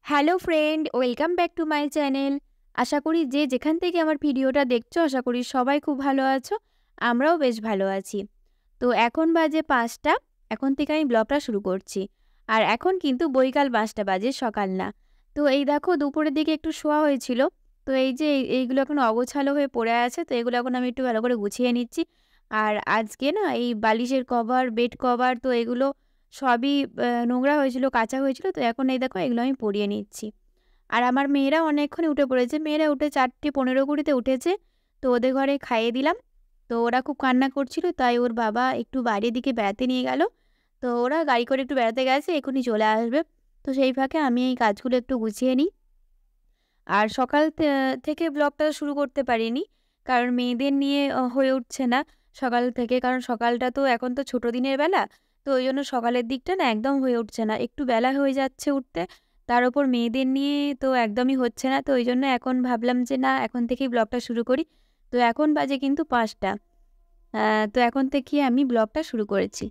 Hello friend, welcome back to my channel. আশা করি যে যেখান থেকে আমার ভিডিওটা দেখছো, আশা করি সবাই খুব ভালো আছো। আমরাও বেশ ভালো আছি। তো এখন বাজে ৫টা। এখন থেকে আমি ব্লগটা শুরু করছি। আর এখন কিন্তু বৈকাল ৫টা বাজে, সকাল না। তো এই দেখো, দুপুরের দিকে একটু শোয়া হয়েছিল। তো এই যে এইগুলো এখন অগোছালো হয়ে পড়ে আছে, তো এগুলো এখন আমি একটু ভালো করে গুছিয়ে নিচ্ছি। আর আজকে না এই বালিশের কভার, বেড কভার, তো এগুলো সবই নোংরা হয়েছিল, কাচা হয়েছিল। তো এখন এই দেখো, এগুলো আমি পরিয়ে নিচ্ছি। আর আমার মেয়েরা অনেকক্ষণে উঠে পড়েছে। মেয়েরা উঠে ৪:১৫-২০ উঠেছে। তো ওদের ঘরে খাইয়ে দিলাম। তো ওরা খুব কান্না করছিল, তাই ওর বাবা একটু বাইরের দিকে বেড়াতে নিয়ে গেল। তো ওরা গাড়ি করে একটু বেড়াতে গেছে, এক্ষুনি চলে আসবে। তো সেই ফাঁকে আমি এই কাজগুলো একটু গুছিয়ে নিই। আর সকাল থেকে ব্লগটা শুরু করতে পারিনি। কারণ মেয়েদের নিয়ে হয়ে উঠছে না সকাল থেকে। কারণ সকালটা তো এখন তো ছোট দিনের বেলা। তো ওইজন্য সকালের দিকটা না একদম হয়ে উঠছে না। একটু বেলা হয়ে যাচ্ছে উঠতে। তার উপর মেয়েদের নিয়ে তো একদমই হচ্ছে না। তো ওইজন্য এখন ভাবলাম যে না, এখন থেকেই ব্লগটা শুরু করি। তো এখন বাজে কিন্তু ৫টা। তো এখন থেকে আমি ব্লগটা শুরু করেছি।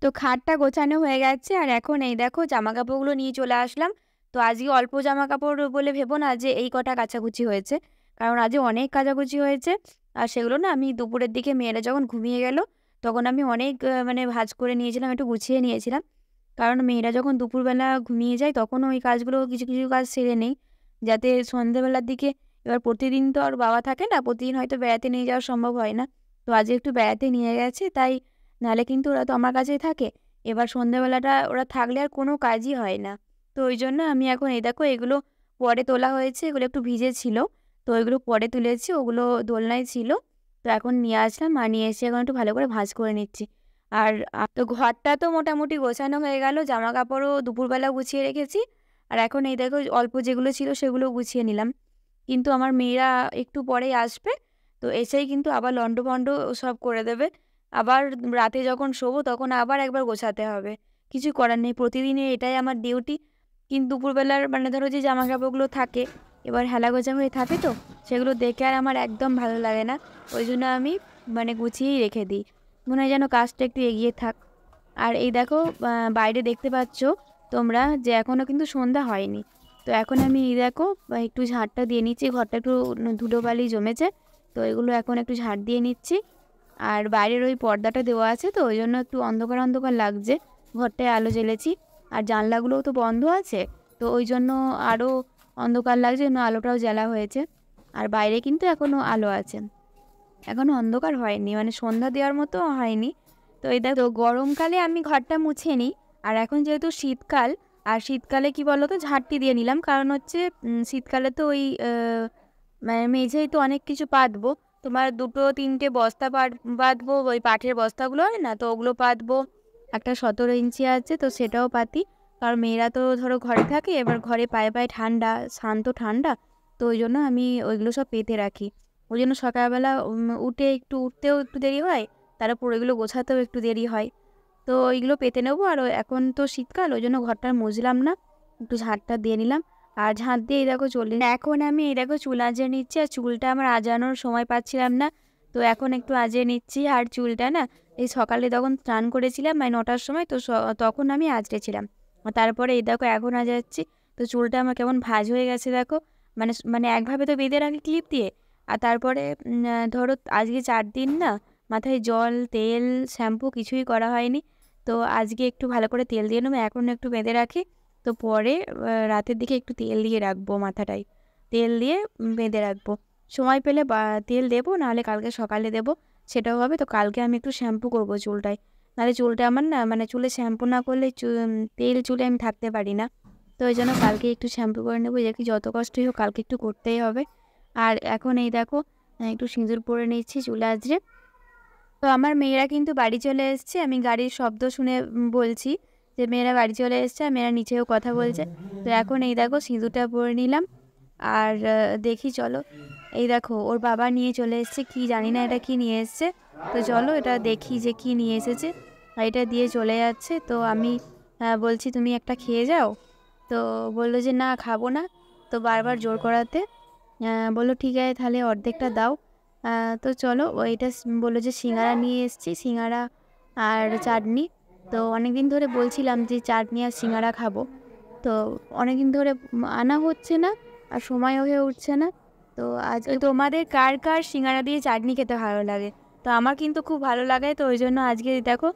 তো খাটটা গোছানো হয়ে গেছে, আর এখন এই দেখো জামাকাপড়গুলো নিয়ে চলে আসলাম। তো আজকে অল্প জামাকাপড় বলে ভেবো না যে এই কটা কাচাকুচি হয়েছে। কারণ আজকে অনেক কাচাকুচি হয়েছে। আর সেগুলো না আমি দুপুরের দিকে মেয়েরা যখন ঘুমিয়ে গেল, তখন আমি অনেক মানে ভাঁজ করে নিয়েছিলাম, একটু গুছিয়ে নিয়েছিলাম। কারণ মেয়েরা যখন দুপুরবেলা ঘুমিয়ে যায়, তখন ওই কাজগুলো কিছু, কিছু কাজ সেরে নেই। যাতে সন্ধ্যেবেলার দিকে, এবার প্রতিদিন তো আর বাবা থাকে না, প্রতিদিন হয়তো বেড়াতে নিয়ে যাওয়া সম্ভব হয় না। তো আজকে একটু বেড়াতে নিয়ে গেছে, তাই নাহলে কিন্তু ওরা তো আমার কাছেই থাকে। এবার সন্ধ্যেবেলাটা ওরা থাকলে আর কোনো কাজই হয় না। তো ওইজন্য আমি এখন এই দেখো, এগুলো পরে তোলা হয়েছে, এগুলো একটু ভিজে ছিল। তো এগুলো পরে তুলেছি, ওগুলো দোলনায় ছিল। তো এখন নিয়ে আসলাম, আর নিয়ে এসে এখন একটু ভালো করে ভাঁজ করে নিচ্ছি। আর তো ঘরটা তো মোটামুটি গোছানো হয়ে গেল। জামাকাপড়ও দুপুরবেলা গুছিয়ে রেখেছি। আর এখন এই দেখো, অল্প যেগুলো ছিল সেগুলোও গুছিয়ে নিলাম। কিন্তু আমার মেয়েরা একটু পরেই আসবে। তো এসেই কিন্তু আবার লন্ডভন্ড সব করে দেবে। আবার রাতে যখন শোবো, তখন আবার একবার গোছাতে হবে। কিছু করার নেই, প্রতিদিনই এটাই আমার ডিউটি। কিন্তু দুপুরবেলার মানে ধরো যে জামাকাপড়গুলো থাকে, এবার হেলা গোছা হয়ে থাকে, তো সেগুলো দেখে আর আমার একদম ভালো লাগে না। ওই জন্য আমি মানে গুছিয়েই রেখে দিই। মনে হয় যেন কাজটা একটু এগিয়ে থাক। আর এই দেখো, বাইরে দেখতে পাচ্ছ তোমরা যে এখনও কিন্তু সন্ধ্যা হয়নি। তো এখন আমি এই দেখো একটু ঝাড়টা দিয়ে নিচ্ছি। ঘরটা একটু ধুলোবালি জমেছে। তো এগুলো এখন একটু ঝাড় দিয়ে নিচ্ছি। আর বাইরের ওই পর্দাটা দেওয়া আছে, তো ওই জন্য একটু অন্ধকার অন্ধকার লাগছে। ঘরটায় আলো জ্বেলেছি। আর জানলাগুলোও তো বন্ধ আছে। তো ওই জন্য আরও অন্ধকার লাগছে, জন্য আলোটাও জ্বালা হয়েছে। আর বাইরে কিন্তু এখনও আলো আছে। এখনও অন্ধকার হয়নি, মানে সন্ধ্যা দেওয়ার মতো হয়নি। তো এই দেখো, গরমকালে আমি ঘরটা মুছে নিই। আর এখন যেহেতু শীতকাল, আর শীতকালে কি বলো তো, ঝাড়টি দিয়ে নিলাম। কারণ হচ্ছে শীতকালে তো ওই মানে মেঝেই তো অনেক কিছু পাতবো। তোমার ২-৩টে বস্তা পাতবো, ওই পাটের বস্তাগুলো হয় না, তো ওগুলো পাতবো। একটা ১৭ ইঞ্চি আছে, তো সেটাও পাতি। কারণ মেয়েরা তো ধরো ঘরে থাকে, এবার ঘরে পায়ে পায়ে ঠান্ডা, শান্ত ঠান্ডা। তো ওই জন্য আমি ওইগুলো সব পেতে রাখি। ওই জন্য সকালবেলা উঠতেও একটু দেরি হয়। তার উপর ওইগুলো গোছাতেও একটু দেরি হয়। তো ওইগুলো পেতে নেবো। আর এখন তো শীতকাল, ওই জন্য ঘরটা মুছলাম না, একটু ঝাঁটটা দিয়ে নিলাম। আর ঝাঁট দিয়ে এই দেখো চলে এখন আমি এই দেখো চুল আজিয়ে নিচ্ছি। আর চুলটা আমার আজানোর সময় পাচ্ছিলাম না। তো এখন একটু আজিয়ে নিচ্ছি। আর চুলটা না এই সকালে তখন স্নান করেছিলাম, মানে ৯টার সময়, তো তখন আমি আঁচড়েছিলাম। আর তারপরে এই দেখো এখন আজাচ্ছি। তো চুলটা আমার কেমন ভাঁজ হয়ে গেছে দেখো। মানে মানে একভাবে তো বেঁধে রাখি ক্লিপ দিয়ে। আর তারপরে ধরো আজকে ৪ দিন না, মাথায় জল, তেল, শ্যাম্পু কিছুই করা হয়নি। তো আজকে একটু ভালো করে তেল দিয়ে নেবো, এখন একটু বেঁধে রাখি। তো পরে রাতের দিকে একটু তেল দিয়ে রাখবো মাথাটায়। তেল দিয়ে বেঁধে রাখবো। সময় পেলে তেল দেবো, নাহলে কালকে সকালে দেবো, সেটাও হবে। তো কালকে আমি একটু শ্যাম্পু করবো চুলটায়। নাহলে চুলটা আমার না মানে চুলে শ্যাম্পু না করলে তেল চুলে আমি থাকতে পারি না। তো ওই জন্য কালকে একটু শ্যাম্পু করে নেবো, দেখি যত কষ্টই হোক কালকে একটু করতেই হবে। আর এখন এই দেখো একটু সিঁদুর পরে নিচ্ছি চুলে আঁচড়ে। তো আমার মেয়েরা কিন্তু বাড়ি চলে এসছে, আমি গাড়ির শব্দ শুনে বলছি যে মেয়েরা বাড়ি চলে এসছে, আর মেয়েরা নিচেও কথা বলছে। তো এখন এই দেখো সিঁদুরটা পরে নিলাম। আর দেখি চলো, এই দেখো ওর বাবা নিয়ে চলে এসছে, কি জানি না এটা কি নিয়ে এসছে। তো চলো এটা দেখি যে কি নিয়ে এসেছে। আর এটা দিয়ে চলে যাচ্ছে, তো আমি বলছি তুমি একটা খেয়ে যাও। তো বললো যে না খাবো না। তো বারবার জোর করাতে বললো ঠিক আছে তাহলে অর্ধেকটা দাও। তো চলো ওইটা বললো যে সিঙ্গারা নিয়ে এসেছি, সিঙ্গারা আর চাটনি। তো অনেক দিন ধরে বলছিলাম যে চাটনি আর সিঙ্গারা খাবো, তো অনেক দিন ধরে আনা হচ্ছে না আর সময় হয়ে উঠছে না। তো আজকে তোমাদের কার কার সিঙ্গারা দিয়ে চাটনি খেতে ভালো লাগে? তো আমার কিন্তু খুব ভালো লাগে, তো ওই জন্য আজকে দেখো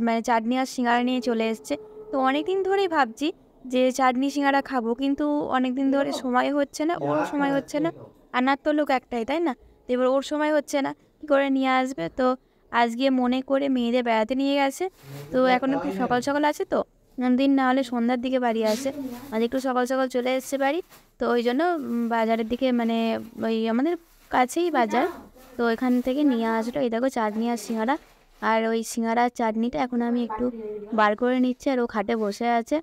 মানে চাটনি আর সিঙ্গারা নিয়ে চলে এসছে। তো অনেক দিন ধরেই ভাবছি যে চাটনি সিঙ্গারা খাবো, কিন্তু অনেক দিন ধরে সময় হচ্ছে না, ওরও সময় হচ্ছে না। আনার তো লোক একটাই, তাই না? তো এবার ওর সময় হচ্ছে না, কী করে নিয়ে আসবে। তো আজকে মনে করে মেয়েদের বেড়াতে নিয়ে গেছে। তো এখন একটু সকাল সকাল আছে, তো দিন না হলে সন্ধ্যার দিকে বাড়ি আসে, আজ একটু সকাল সকাল চলে এসছে বাড়ি। তো ওই জন্য বাজারের দিকে মানে ওই আমাদের কাছেই বাজার, তো এখান থেকে নিয়ে আসলো। এই দেখো চাটনি আর সিঙ্গারা, আর ওই সিঙ্গারার চাটনিটা এখন আমি একটু বার করে নিচ্ছি, আর ও খাটে বসে আছে।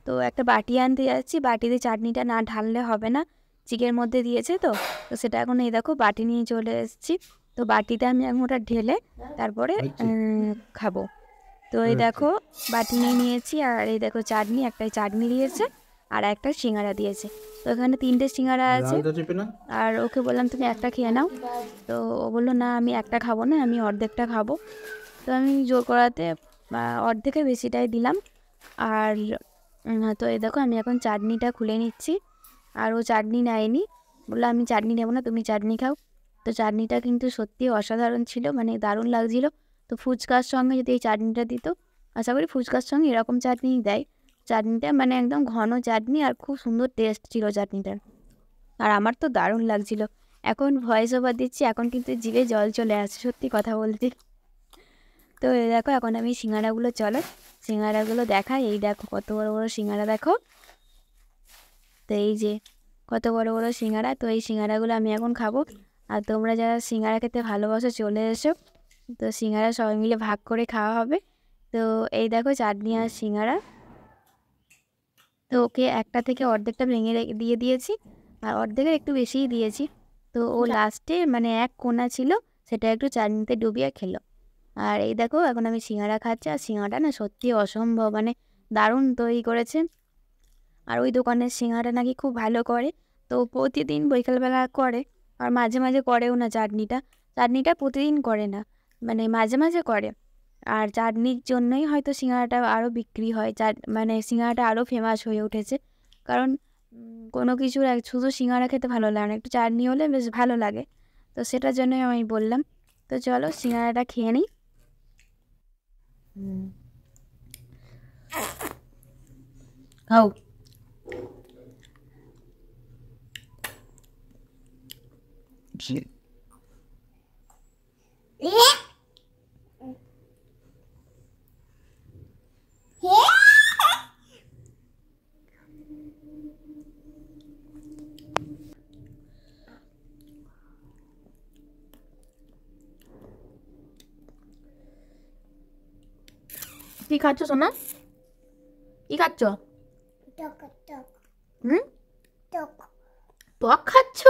তো একটা বাটি আনতে যাচ্ছি, বাটিতে চাটনিটা না ঢাললে হবে না, চিকের মধ্যে দিয়েছে। তো তো সেটা এখন এই দেখো বাটি নিয়ে চলে এসেছি। তো বাটিতে আমি এখন ওটা ঢেলে তারপরে খাবো। তো এই দেখো বাটি নিয়ে নিয়েছি, আর এই দেখো চাটনি, একটাই চাটনি দিয়েছে আর একটা সিঙ্গারা দিয়েছে। তো এখানে 3টে সিঙ্গারা আছে, আর ওকে বললাম তুমি একটা খেয়ে নাও। তো ও বললো না আমি একটা খাবো না, আমি অর্ধেকটা খাবো। তো আমি জোর করাতে অর্ধেকের বেশিটাই দিলাম। আর তো এই দেখো আমি এখন চাটনিটা খুলে নিচ্ছি, আর ও চাটনি নেয়নি, বললো আমি চাটনি নেবো না, তুমি চাটনি খাও। তো চাটনিটা কিন্তু সত্যি অসাধারণ ছিল, মানে দারুণ লাগছিল। তো ফুচকার সঙ্গে যদি এই চাটনিটা দিত, আশা করি ফুচকার সঙ্গে এরকম চাটনি দেয়। চাটনিটা মানে একদম ঘন চাটনি, আর খুব সুন্দর টেস্ট ছিল চাটনিটার, আর আমার তো দারুণ লাগছিল। এখন ভয়েস ওভার দিচ্ছি, এখন কিন্তু জিভে জল চলে আসছে সত্যি কথা বলতে। তো এই দেখো এখন আমি সিঙ্গারাগুলো, চলো সিঙ্গারাগুলো দেখাই। এই দেখো কত বড় বড় সিঙ্গারা দেখো, তো এই যে কত বড় বড় সিঙ্গারা। তো এই সিঙ্গারাগুলো আমি এখন খাবো, আর তোমরা যারা সিঙ্গারা খেতে ভালোবাসো চলে এসো। তো সিঙ্গারা সবাই মিলে ভাগ করে খাওয়া হবে। তো এই দেখো চাটনি আর সিঙ্গারা। তো ওকে একটা থেকে অর্ধেকটা ভেঙে দিয়ে দিয়েছি, আর অর্ধেকের একটু বেশিই দিয়েছি। তো ও লাস্টে মানে এক কোনা ছিল, সেটা একটু চাটনিতে ডুবিয়ে খেলো। আর এই দেখো এখন আমি সিঙ্গারা খাচ্ছি, আর সিঙ্গারাটা না সত্যি অসম্ভব মানে দারুণ তৈরি করেছে। আর ওই দোকানের সিঙ্গারা নাকি খুব ভালো করে, তো প্রতিদিন বিকালবেলা করে। আর মাঝে মাঝে করেও না, চাটনিটা চাটনিটা প্রতিদিন করে না, মানে মাঝে মাঝে করে। আর চাটনির জন্যই হয়তো সিঙ্গারাটা আরও বিক্রি হয়, মানে সিঙ্গারাটা আরও ফেমাস হয়ে উঠেছে। কারণ কোনো কিছুর শুধু সিঙ্গারা খেতে ভালো লাগে না, একটু চাটনি হলে বেশ ভালো লাগে। তো সেটার জন্যই আমি বললাম। তো চলো সিঙ্গারাটা খেয়ে নিই। খাও। কি খাচ্ছ সোনা? কি খাচ্ছ? হুম, টক খাচ্ছ?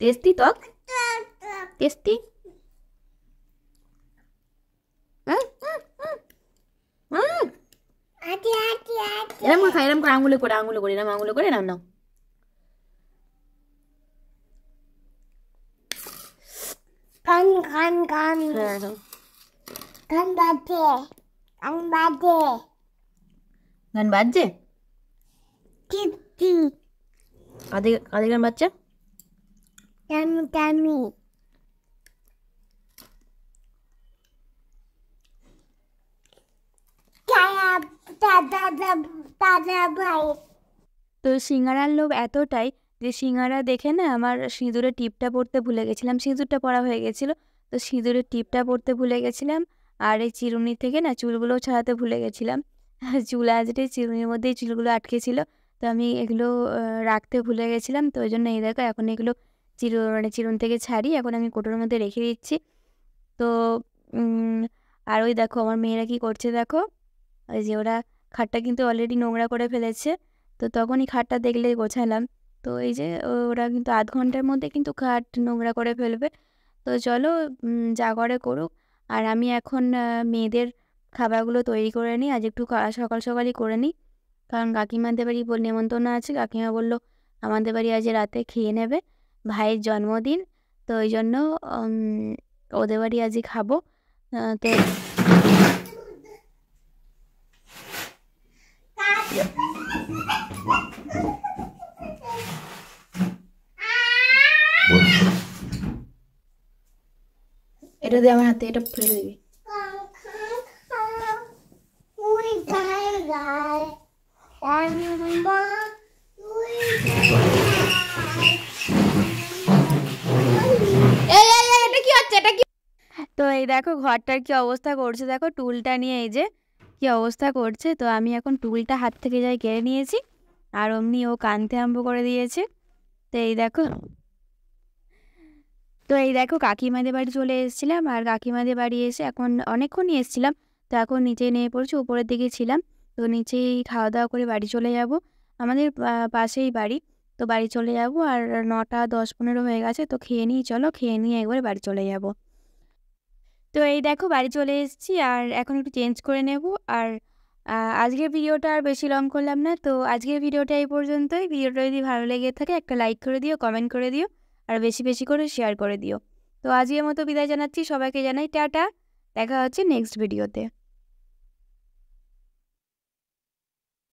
টেস্টি টক, টেস্টি। এরম করে খাই, এরম করে আঙুলে করে, আঙুলে করে, এরম আঙুলে করে নাও নাও। গান গান গান হ্যাঁ গান বাজে গান বাজে গান বাজছে? টিপি কাদের কাদের গান বাজছে? টামি টামি দাদা দাদা দাদা ভাই। তো সিঙ্গারার লোভ এতটাই যে সিঙ্গারা দেখে না আমার সিঁদুরে টিপটা পরতে ভুলে গেছিলাম, সিঁদুরটা পরা হয়ে গেছিলো। তো তো সিঁদুরের টিপটা পরতে ভুলে গেছিলাম, আর এই চিরুনি থেকে না চুলগুলোও ছাড়াতে ভুলে গেছিলাম। চুল আঁচড়ে চিরুনির মধ্যেই চুলগুলো আটকে ছিল। তো আমি এগুলো রাখতে ভুলে গেছিলাম। তো ওইজন্য এই দেখো এখন এগুলো মানে চিরুনি থেকে ছাড়িয়ে এখন আমি কৌটোর মধ্যে রেখে দিচ্ছি। তো আর ওই দেখো আমার মেয়েরা কি করছে দেখো। ওই যে ওরা খাটটা কিন্তু অলরেডি নোংরা করে ফেলেছে। তো তখনই খাটটা দেখলে গোছালাম। তো এই যে ওরা কিন্তু আধ ঘন্টার মধ্যে কিন্তু খাট নোংরা করে ফেলবে। তো চলো যা করে করুক। আর আমি এখন মেয়েদের খাবারগুলো তৈরি করে নিই। আজ একটু সকাল সকালই করে নিই, কারণ কাকিমাদের বাড়ি নেমন্তন্ন আছে। কাকিমা বললো আমাদের বাড়ি আজ রাতে খেয়ে নেবে, ভাইয়ের জন্মদিন। তো ওই জন্য ওদের বাড়ি আজই খাবো। তো এটা দিয়ে আমার হাতে এটা ফেলে দিবি। এটা কি হচ্ছে, এটা কি? তো এই দেখো ঘরটার কি অবস্থা করছে দেখো, টুলটা নিয়ে এই যে কি অবস্থা করছে। তো আমি এখন টুলটা হাত থেকে যাই কেড়ে নিয়েছি, আর অমনি ও কাঁদতে আরম্ভ করে দিয়েছে। তো এই দেখো কাকিমাদের বাড়ি চলে এসেছিলাম, আর কাকিমাদের বাড়ি এসে এখন অনেকক্ষণই এসেছিলাম। তো এখন নিচে নেমে পড়ছি, উপরের দিকে ছিলাম। তো নিচেই খাওয়া দাওয়া করে বাড়ি চলে যাব। আমাদের পাশেই বাড়ি। তো বাড়ি চলে যাব, আর 9টা 10-15 হয়ে গেছে। তো খেয়ে নিই, চলো খেয়ে নিয়ে একবারে বাড়ি চলে যাব। তো এই দেখো বাড়ি চলে এসেছি, আর এখন একটু চেঞ্জ করে নেব। আর আজকের ভিডিওটা আর বেশি লং করলাম না। তো আজকের ভিডিওটা এই পর্যন্তই। ভিডিওটা যদি ভালো লেগে থাকে একটা লাইক করে দিও, কমেন্ট করে দিও, আর বেশি বেশি করে শেয়ার করে দিও। তো আজকের মতো বিদায় জানাচ্ছি, সবাইকে জানাই টাটা। দেখা হচ্ছে নেক্সট ভিডিওতে।